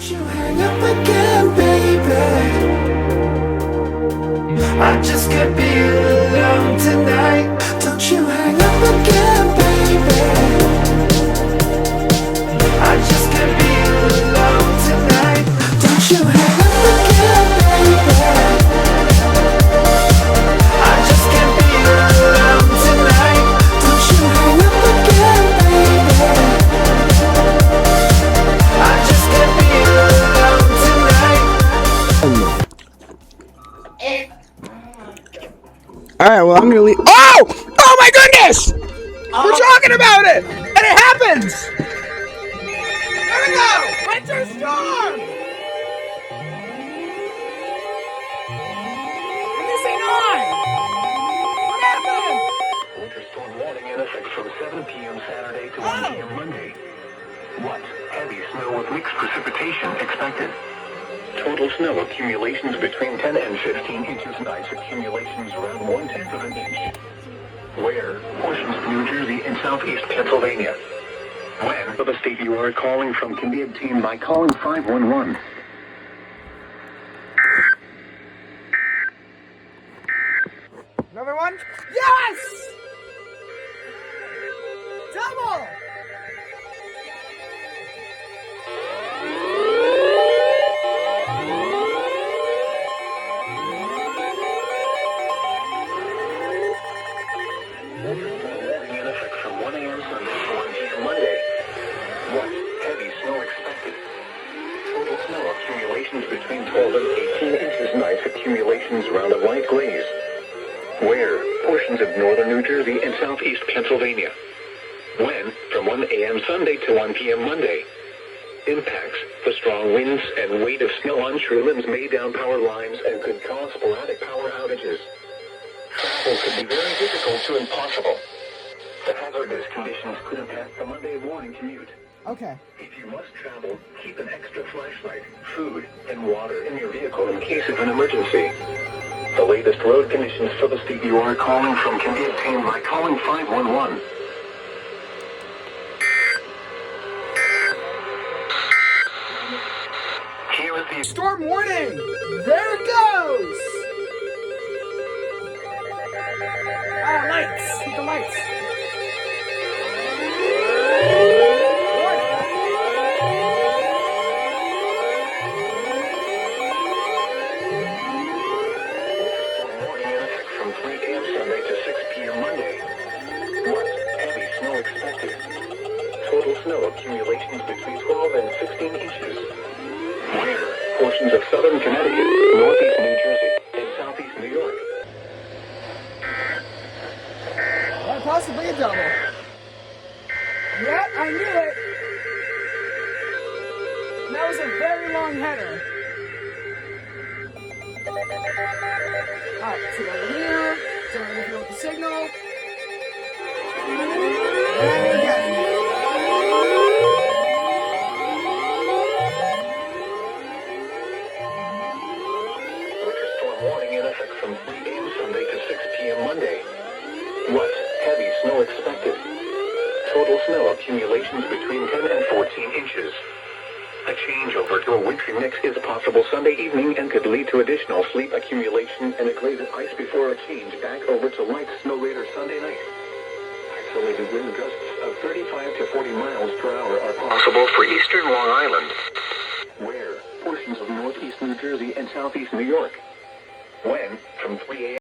You hang up again, baby. I just can't be alone tonight. Don't you hang up again, baby. I just can't be alone tonight. Don't you hang up again, baby. I just can't be alone tonight. Don't you hang up again, baby. I just can't be alone tonight. Alright, well, I'm gonna leave. Oh! Oh my goodness! We're talking about it! And it happens! There we go! Winter storm! And this ain't on! What happened? Winter storm warning in effect from 7 p.m. Saturday to 1 p.m. Monday. What? Heavy snow with mixed precipitation expected. Total snow accumulations between 10 and 15 inches and ice accumulations around 1/10 of an inch. Where? Portions of New Jersey and southeast Pennsylvania. When? The state you are calling from can be obtained by calling 511. Another one? Yes! Double! Warning in effect from 1 a.m. Sunday to 1 p.m. Monday. What? Heavy snow expected. Total snow accumulations between 12 and 18 inches and ice accumulations around a light glaze. Where? Portions of northern New Jersey and southeast Pennsylvania. When? From 1 a.m. Sunday to 1 p.m. Monday. Impacts. The strong winds and weight of snow on tree limbs may down power lines and could cause sporadic power outages. Travel could be very difficult to impossible. The hazardous conditions could impact the Monday morning commute. Okay. If you must travel, keep an extra flashlight, food, and water in your vehicle in case of an emergency. The latest road conditions for the state you are calling from can be obtained by calling 511. Here is the Storm warning! There it goes! Ah, lights! Hit the lights! warning in effect from 3 a.m. Sunday to 6 p.m. Monday. What? Heavy snow expected. Total snow accumulations between 12 and 16 inches. Where? Portions of southern Connecticut, northeast New Jersey, and southeast New York. Or possibly a double. Yep, I knew it! And that was a very long header. Alright, so over here. So we're gonna go with the signal. And again. Winter storm warning in effect from 3 a.m. Sunday to 6 p.m. Monday. What? Heavy snow expected. Total snow accumulations between 10 and 14 inches. A changeover to a wintry mix is possible Sunday evening and could lead to additional sleet accumulation and a glaze of ice before a change back over to light snow later Sunday night. Isolated wind gusts of 35 to 40 miles per hour are possible for eastern Long Island. Where? Portions of northeast New Jersey and southeast New York. When? From 3 a.m.